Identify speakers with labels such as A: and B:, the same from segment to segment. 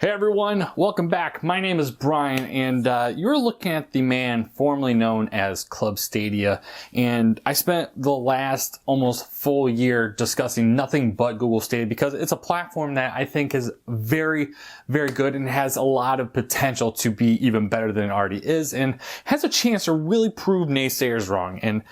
A: Hey everyone, welcome back. My name is Brian, and you're looking at the man formerly known as Club Stadia. And I spent the last almost full year discussing nothing but Google Stadia because it's a platform that I think is very, very good and has a lot of potential to be even better than it already is, and has a chance to really prove naysayers wrong. And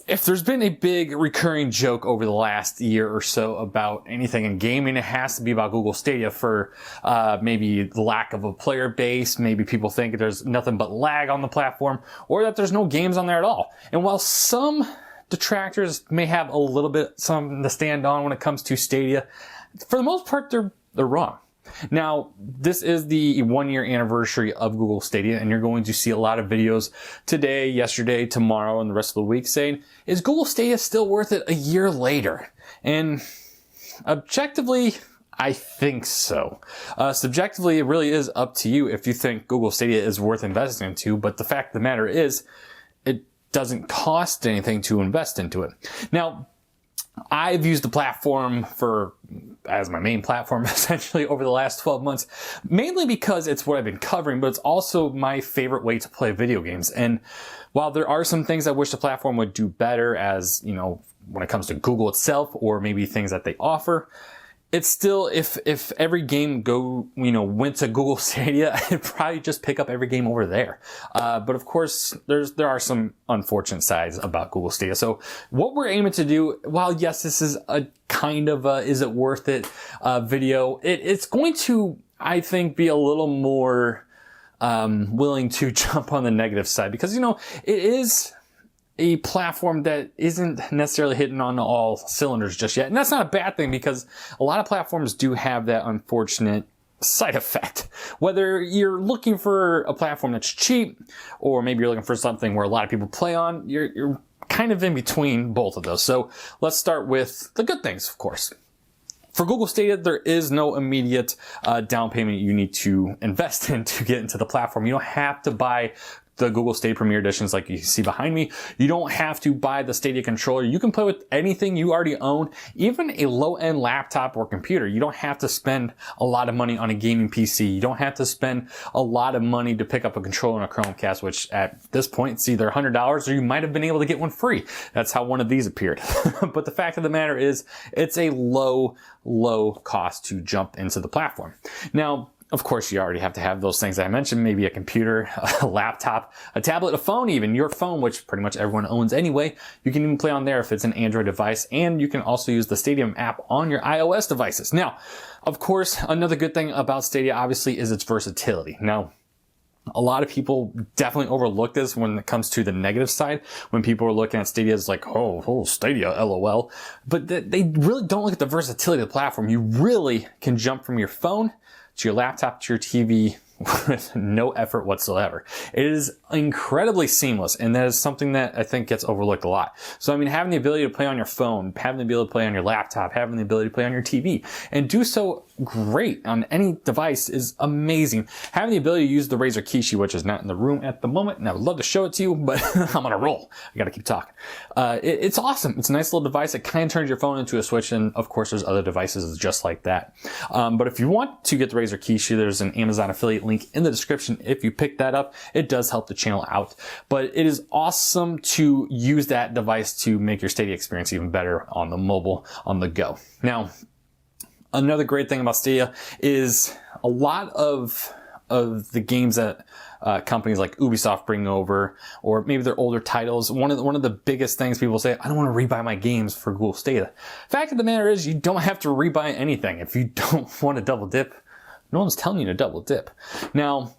A: if there's been a big recurring joke over the last year or so about anything in gaming, it has to be about Google Stadia for maybe the lack of a player base. Maybe people think there's nothing but lag on the platform, or that there's no games on there at all. And while some detractors may have a little bit something to stand on when it comes to Stadia, for the most part, they're wrong. Now, this is the 1 year anniversary of Google Stadia, and you're going to see a lot of videos today, yesterday, tomorrow, and the rest of the week saying, is Google Stadia still worth it a year later? And objectively, I think so. Subjectively, it really is up to you if you think Google Stadia is worth investing into, but the fact of the matter is, it doesn't cost anything to invest into it. Now, I've used the platform as my main platform essentially over the last 12 months, mainly because it's what I've been covering, but it's also my favorite way to play video games. And while there are some things I wish the platform would do better, as you know, when it comes to Google itself, or maybe things that they offer, it's still, if every game went to Google Stadia, I'd probably just pick up every game over there. But of course, there are some unfortunate sides about Google Stadia. So what we're aiming to do, while yes, this is a kind of is it worth it video, it's going to, I think, be a little more willing to jump on the negative side, because it is a platform that isn't necessarily hitting on all cylinders just yet. And that's not a bad thing, because a lot of platforms do have that unfortunate side effect. Whether you're looking for a platform that's cheap, or maybe you're looking for something where a lot of people play on, you're kind of in between both of those. So let's start with the good things, of course. For Google Stadia, there is no immediate down payment you need to invest in to get into the platform. You don't have to buy the Google Stadia Premier Editions like you see behind me. You don't have to buy the Stadia controller. You can play with anything you already own, even a low-end laptop or computer. You don't have to spend a lot of money on a gaming PC. You don't have to spend a lot of money to pick up a controller and a Chromecast, which at this point, it's either $100 or you might have been able to get one free. That's how one of these appeared. But the fact of the matter is, it's a low cost to jump into the platform. Now, of course, you already have to have those things that I mentioned, maybe a computer, a laptop, a tablet, a phone even. Your phone, which pretty much everyone owns anyway. You can even play on there if it's an Android device, and you can also use the Stadia app on your iOS devices. Now, of course, another good thing about Stadia, obviously, is its versatility. Now, a lot of people definitely overlook this when it comes to the negative side, when people are looking at Stadia as like, oh, Stadia, LOL. But they really don't look at the versatility of the platform. You really can jump from your phone to your laptop to your TV with no effort whatsoever. It is incredibly seamless, and that is something that I think gets overlooked a lot. So, I mean, having the ability to play on your phone, having the ability to play on your laptop, having the ability to play on your TV, and do so great on any device is amazing. Having the ability to use the Razer Kishi, which is not in the room at the moment, and I would love to show it to you, but I'm on a roll. I gotta keep talking. It's awesome. It's a nice little device. It kind of turns your phone into a Switch, and of course, there's other devices just like that. But if you want to get the Razer Kishi, there's an Amazon affiliate link in the description. If you pick that up, it does help the channel out. But it is awesome to use that device to make your Stadia experience even better on the mobile, on the go. Now, another great thing about Stadia is a lot of the games that companies like Ubisoft bring over, or maybe their older titles. One of the biggest things people say, I don't want to rebuy my games for Google Stadia. Fact of the matter is, you don't have to rebuy anything. If you don't want to double dip, no one's telling you to double dip. Now,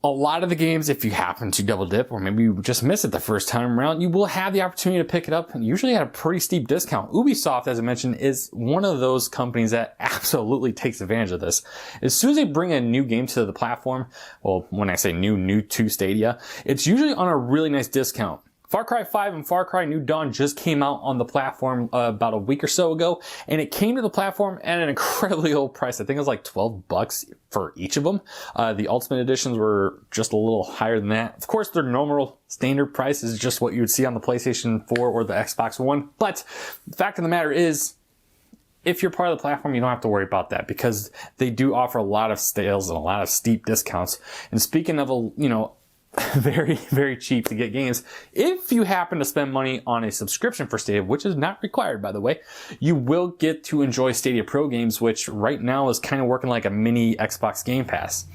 A: a lot of the games, if you happen to double dip, or maybe you just miss it the first time around, you will have the opportunity to pick it up, and usually at a pretty steep discount. Ubisoft, as I mentioned, is one of those companies that absolutely takes advantage of this. As soon as they bring a new game to the platform, well, when I say new to Stadia, it's usually on a really nice discount. Far Cry 5 and Far Cry New Dawn just came out on the platform about a week or so ago, and it came to the platform at an incredibly low price. I think it was like $12 for each of them. The Ultimate Editions were just a little higher than that. Of course, their normal standard price is just what you would see on the PlayStation 4 or the Xbox One, but the fact of the matter is, if you're part of the platform, you don't have to worry about that because they do offer a lot of sales and a lot of steep discounts. And speaking of, very, very cheap to get games, if you happen to spend money on a subscription for Stadia, which is not required, by the way, you will get to enjoy Stadia Pro games, which right now is kind of working like a mini Xbox Game Pass.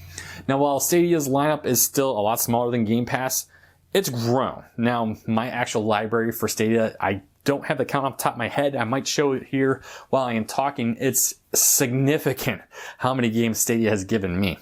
A: Now, while Stadia's lineup is still a lot smaller than Game Pass, it's grown. Now, my actual library for Stadia, I don't have the count off the top of my head. I might show it here while I am talking. It's significant how many games Stadia has given me.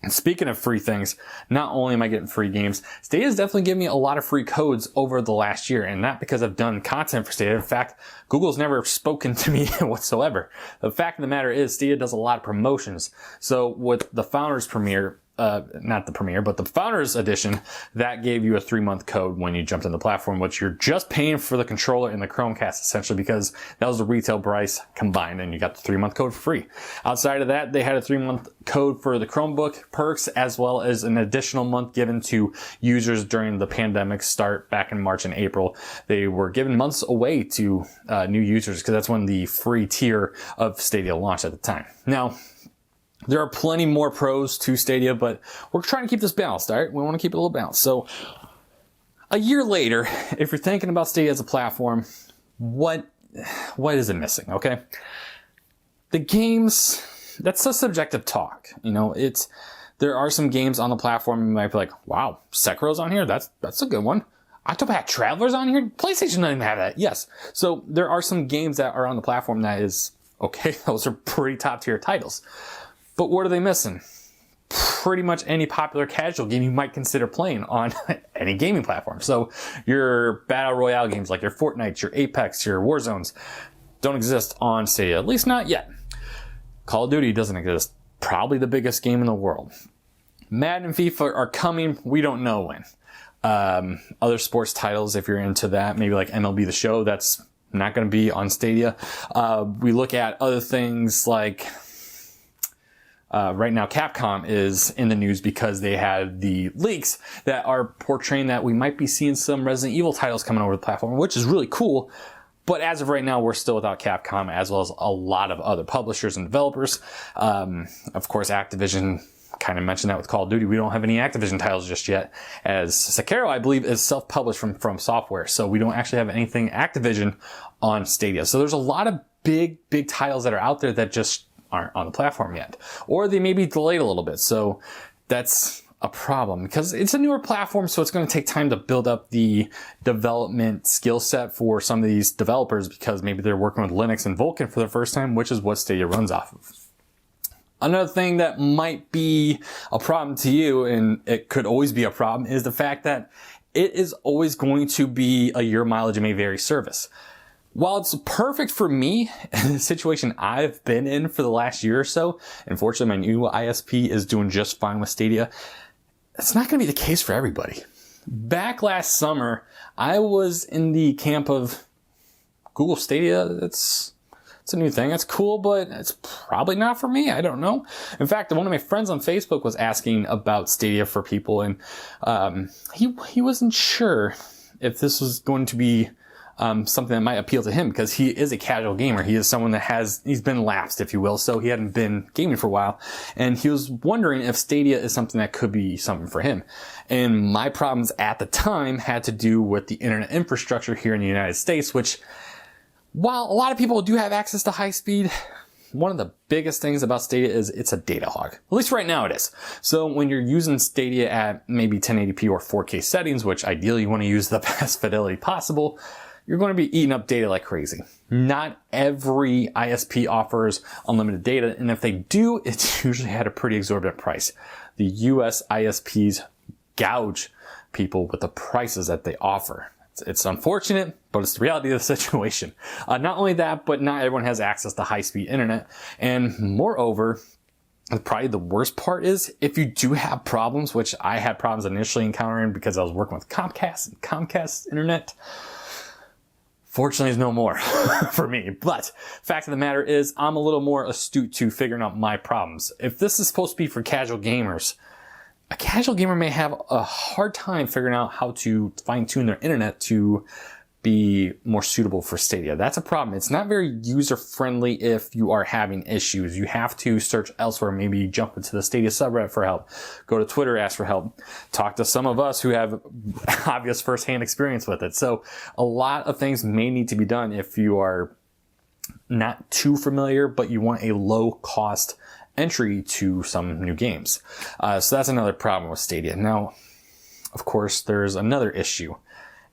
A: And speaking of free things, not only am I getting free games, Stadia has definitely given me a lot of free codes over the last year, and not because I've done content for Stadia. In fact, Google's never spoken to me whatsoever. The fact of the matter is, Stadia does a lot of promotions. So with the Founders Premiere, not the Premiere, but the Founders Edition, that gave you a 3-month code when you jumped in the platform, which you're just paying for the controller and the Chromecast, essentially, because that was the retail price combined, and you got the 3-month code for free. Outside of that, they had a 3-month code for the Chromebook perks, as well as an additional month given to users during the pandemic start back in March and April. They were giving months away to new users, because that's when the free tier of Stadia launched at the time. Now, there are plenty more pros to Stadia, but we're trying to keep this balanced, all right? We want to keep it a little balanced. So a year later, if you're thinking about Stadia as a platform, what is it missing, okay? The games, that's a subjective talk. There are some games on the platform you might be like, wow, Sekiro's on here? That's a good one. Octopath Traveler's on here? PlayStation doesn't even have that. Yes. So there are some games that are on the platform that is, okay, those are pretty top tier titles. But what are they missing? Pretty much any popular casual game you might consider playing on any gaming platform. So your battle royale games like your Fortnite, your Apex, your Warzones don't exist on Stadia, at least not yet. Call of Duty doesn't exist. Probably the biggest game in the world. Madden and FIFA are coming. We don't know when. Other sports titles, if you're into that, maybe like MLB The Show, that's not going to be on Stadia. We look at other things like... right now, Capcom is in the news because they had the leaks that are portraying that we might be seeing some Resident Evil titles coming over the platform, which is really cool. But as of right now, we're still without Capcom, as well as a lot of other publishers and developers. Of course, Activision kind of mentioned that with Call of Duty. We don't have any Activision titles just yet, as Sekiro, I believe, is self-published from Software. So we don't actually have anything Activision on Stadia. So there's a lot of big titles that are out there that just aren't on the platform yet, or they may be delayed a little bit. So that's a problem because it's a newer platform. So it's going to take time to build up the development skill set for some of these developers, because maybe they're working with Linux and Vulkan for the first time, which is what Stadia runs off of. Another thing that might be a problem to you, and it could always be a problem, is the fact that it is always going to be a year mileage may vary service. While it's perfect for me in the situation I've been in for the last year or so, unfortunately my new ISP is doing just fine with Stadia, it's not going to be the case for everybody. Back last summer, I was in the camp of Google Stadia. It's a new thing. It's cool, but it's probably not for me. I don't know. In fact, one of my friends on Facebook was asking about Stadia for people, and he wasn't sure if this was going to be something that might appeal to him, because he is a casual gamer. He is someone that he's been lapsed, if you will, so he hadn't been gaming for a while, and he was wondering if Stadia is something that could be something for him. And my problems at the time had to do with the internet infrastructure here in the United States, which, while a lot of people do have access to high speed, one of the biggest things about Stadia is it's a data hog. At least right now it is. So when you're using Stadia at maybe 1080p or 4K settings, which ideally you want to use the best fidelity possible, you're going to be eating up data like crazy. Not every ISP offers unlimited data, and if they do, it's usually at a pretty exorbitant price. The US ISPs gouge people with the prices that they offer. It's unfortunate, but it's the reality of the situation. Not only that, but not everyone has access to high-speed internet. And moreover, probably the worst part is, if you do have problems, which I had problems initially encountering because I was working with Comcast and Comcast internet, fortunately, there's no more for me. But fact of the matter is, I'm a little more astute to figuring out my problems. If this is supposed to be for casual gamers, a casual gamer may have a hard time figuring out how to fine-tune their internet to be more suitable for Stadia. That's a problem. It's not very user-friendly if you are having issues. You have to search elsewhere, maybe jump into the Stadia subreddit for help, go to Twitter, ask for help, talk to some of us who have obvious first-hand experience with it. So a lot of things may need to be done if you are not too familiar, but you want a low-cost entry to some new games. So that's another problem with Stadia. Now, of course, there's another issue.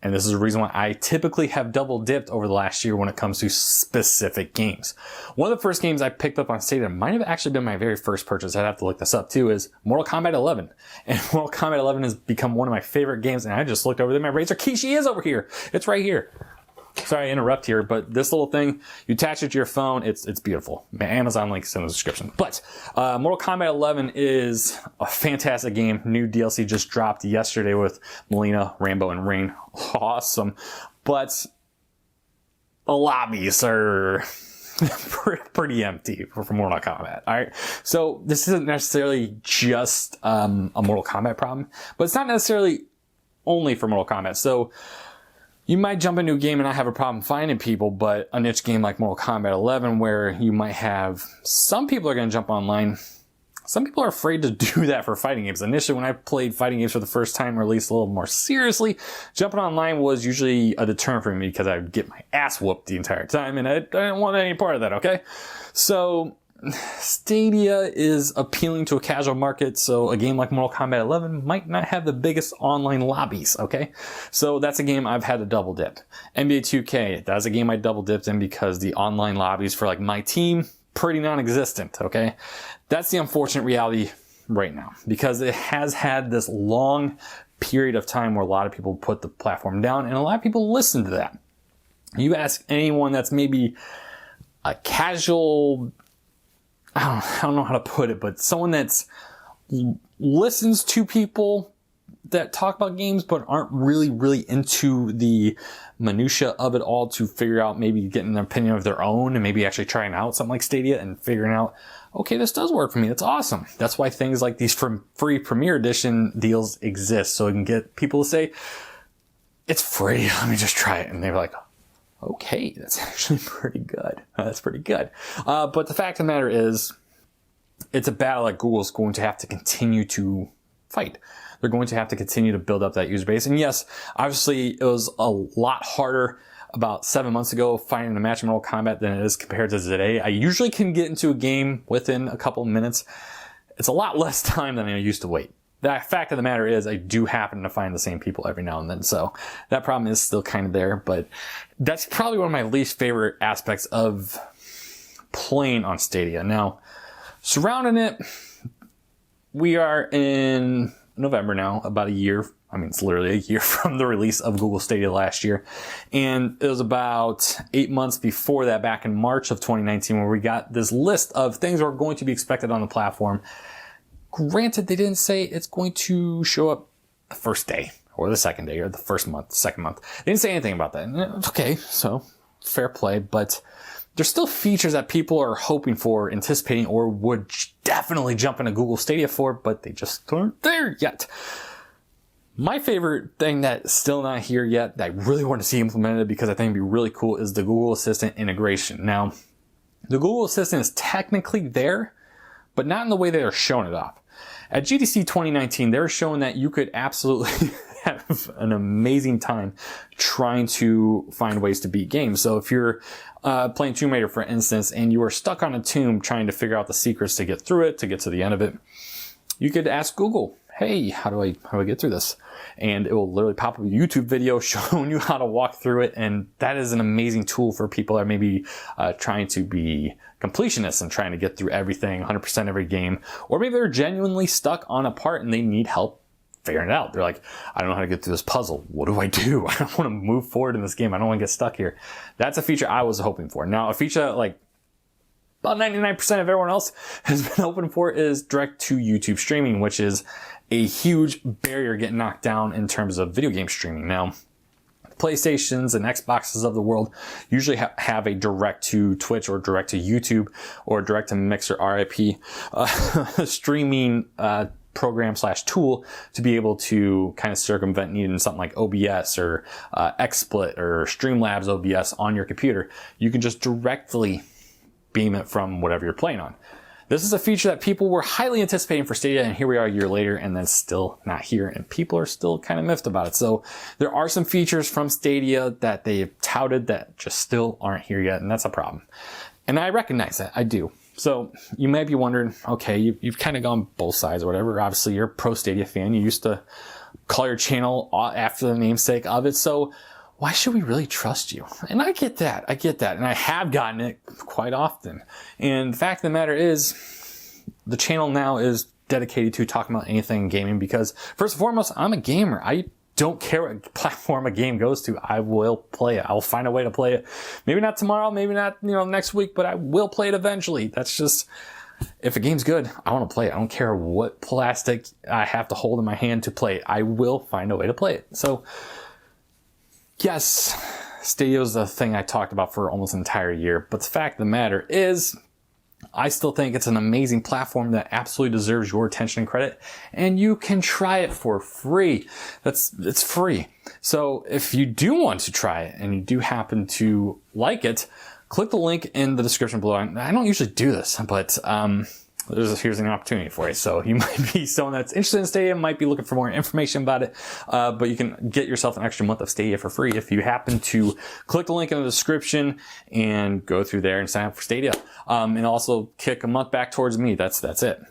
A: And this is the reason why I typically have double dipped over the last year when it comes to specific games. One of the first games I picked up on Stadia, might have actually been my very first purchase, I'd have to look this up too, is Mortal Kombat 11. And Mortal Kombat 11 has become one of my favorite games, and I just looked over there, my Razer Kishi is over here. It's right here. Sorry I interrupt here, but this little thing, you attach it to your phone, it's beautiful. Amazon link's in the description. But Mortal Kombat 11 is a fantastic game. New DLC just dropped yesterday with Melina, Rambo, and Rain. Awesome. But the lobbies are pretty empty for Mortal Kombat. All right. So this isn't necessarily just a Mortal Kombat problem, but it's not necessarily only for Mortal Kombat. So you might jump into a game and not have a problem finding people, but a niche game like Mortal Kombat 11, where you might have some people are going to jump online. Some people are afraid to do that for fighting games. Initially, when I played fighting games for the first time, or at least a little more seriously, jumping online was usually a deterrent for me because I would get my ass whooped the entire time, and I didn't want any part of that, okay? So Stadia is appealing to a casual market, so a game like Mortal Kombat 11 might not have the biggest online lobbies, okay? So that's a game I've had to double dip. NBA 2K, that's a game I double dipped in because the online lobbies for like my team, pretty non-existent, okay? That's the unfortunate reality right now, because it has had this long period of time where a lot of people put the platform down, and a lot of people listen to that. You ask anyone that's maybe a casual, I don't know how to put it, but someone that's listens to people that talk about games but aren't really into the minutia of it all to figure out, maybe getting an opinion of their own and maybe actually trying out something like Stadia and figuring out, okay, this does work for me. That's awesome. That's why things like these free Premier Edition deals exist, so it can get people to say, it's free, let me just try it. And they're like, okay, that's actually pretty good. That's pretty good. But the fact of the matter is, it's a battle that Google's going to have to continue to fight. They're going to have to continue to build up that user base. And yes, obviously it was a lot harder about 7 months ago finding a match in Mortal Kombat than it is compared to today. I usually can get into a game within a couple of minutes. It's a lot less time than I used to wait. The fact of the matter is, I do happen to find the same people every now and then, so that problem is still kind of there, but that's probably one of my least favorite aspects of playing on Stadia. Now, surrounding it, we are in November now, about a year. I mean, it's literally a year from the release of Google Stadia last year. And it was about 8 months before that, back in March of 2019, where we got this list of things that were going to be expected on the platform. Granted, they didn't say it's going to show up the first day or the second day or the first month, second month. They didn't say anything about that. Okay, so fair play, but there's still features that people are hoping for, anticipating, or would definitely jump into Google Stadia for, but they just aren't there yet. My favorite thing that's still not here yet, that I really want to see implemented because I think it'd be really cool, is the Google Assistant integration. Now, the Google Assistant is technically there, but not in the way they are showing it off. At GDC 2019, they were showing that you could absolutely have an amazing time trying to find ways to beat games. So if you're playing Tomb Raider, for instance, and you are stuck on a tomb trying to figure out the secrets to get through it, to get to the end of it, you could ask Google, hey, how do I get through this? And it will literally pop up a YouTube video showing you how to walk through it. And that is an amazing tool for people that may be trying to be completionists and trying to get through everything, 100% every game. Or maybe they're genuinely stuck on a part and they need help figuring it out. They're like, I don't know how to get through this puzzle. What do? I don't want to move forward in this game. I don't want to get stuck here. That's a feature I was hoping for. Now, a feature like about 99% of everyone else has been hoping for is direct to YouTube streaming, which is a huge barrier getting knocked down in terms of video game streaming. Now, PlayStations and Xboxes of the world usually have a direct to Twitch or direct to YouTube or direct to Mixer RIP streaming program slash tool to be able to kind of circumvent needing something like OBS or XSplit or Streamlabs OBS on your computer. You can just directly beam it from whatever you're playing on. This is a feature that people were highly anticipating for Stadia, and here we are a year later, and then still not here, and people are still kind of miffed about it. So there are some features from Stadia that they've touted that just still aren't here yet, and that's a problem. And I recognize that, I do. So you might be wondering, okay, you've kind of gone both sides or whatever. Obviously, you're a pro Stadia fan. You used to call your channel after the namesake of it, so why should we really trust you? And I get that, and I have gotten it quite often. And the fact of the matter is, the channel now is dedicated to talking about anything gaming because, first and foremost, I'm a gamer. I don't care what platform a game goes to. I will play it. I will find a way to play it. Maybe not tomorrow, maybe not next week, but I will play it eventually. That's just, if a game's good, I want to play it. I don't care what plastic I have to hold in my hand to play it. I will find a way to play it. So, yes, Stadia is the thing I talked about for almost an entire year, but the fact of the matter is, I still think it's an amazing platform that absolutely deserves your attention and credit, and you can try it for free. It's free. So if you do want to try it and you do happen to like it, click the link in the description below. I don't usually do this, but here's an opportunity for you. So you might be someone that's interested in Stadia, might be looking for more information about it, but you can get yourself an extra month of Stadia for free if you happen to click the link in the description and go through there and sign up for Stadia. And also kick a month back towards me. That's it.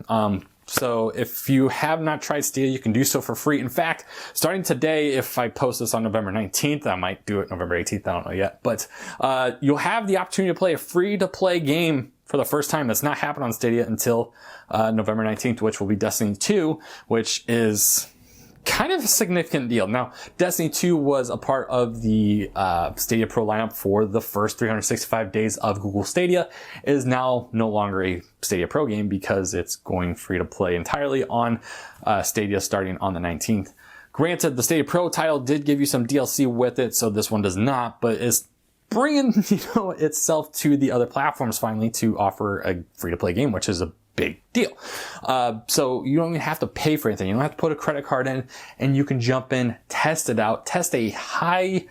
A: So if you have not tried Stadia, you can do so for free. In fact, starting today, if I post this on November 19th, I might do it November 18th, I don't know yet, but you'll have the opportunity to play a free-to-play game for the first time. That's not happened on Stadia until November 19th, which will be Destiny 2, which is kind of a significant deal. Now, Destiny 2 was a part of the Stadia Pro lineup for the first 365 days of Google Stadia. It is now no longer a Stadia Pro game because it's going free to play entirely on Stadia starting on the 19th. Granted, the Stadia Pro title did give you some DLC with it, so this one does not, but it's bringing itself to the other platforms finally to offer a free-to-play game, which is a big deal. So you don't even have to pay for anything. You don't have to put a credit card in, and you can jump in, test it out, test a high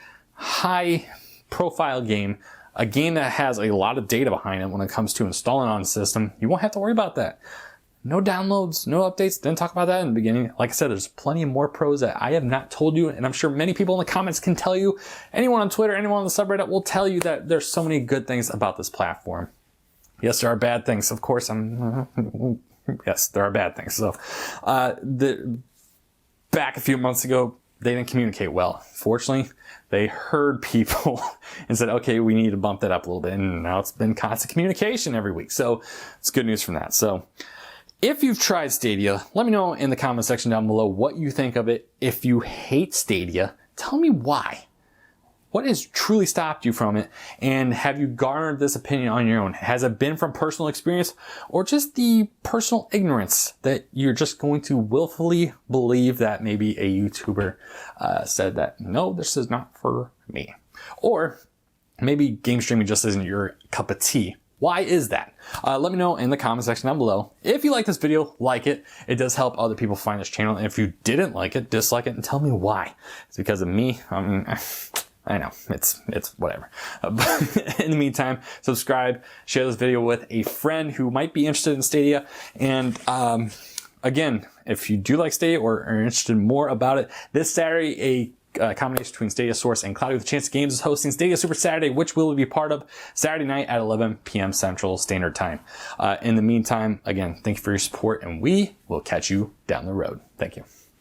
A: profile game, a game that has a lot of data behind it when it comes to installing on the system. You won't have to worry about that. No downloads, no updates. Didn't talk about that in the beginning. Like I said, there's plenty more pros that I have not told you, and I'm sure many people in the comments can tell you. Anyone on Twitter, anyone on the subreddit will tell you that there's so many good things about this platform. Yes, there are bad things. Of course, yes, there are bad things. So, back a few months ago, they didn't communicate well. Fortunately, they heard people and said, okay, we need to bump that up a little bit. And now it's been constant communication every week. So it's good news from that. So if you've tried Stadia, let me know in the comment section down below what you think of it. If you hate Stadia, tell me why. What has truly stopped you from it? And have you garnered this opinion on your own? Has it been from personal experience or just the personal ignorance that you're just going to willfully believe that maybe a YouTuber said that, no, this is not for me? Or maybe game streaming just isn't your cup of tea. Why is that? Let me know in the comment section down below. If you like this video, like it. It does help other people find this channel. And if you didn't like it, dislike it and tell me why. It's because of me. I know, it's whatever. But in the meantime, subscribe, share this video with a friend who might be interested in Stadia. And again, if you do like Stadia or are interested more about it, this Saturday, a combination between Stadia Source and Cloudy with a Chance Games is hosting Stadia Super Saturday, which we'll be part of Saturday night at 11 p.m. Central Standard Time. In the meantime, again, thank you for your support, and we will catch you down the road. Thank you.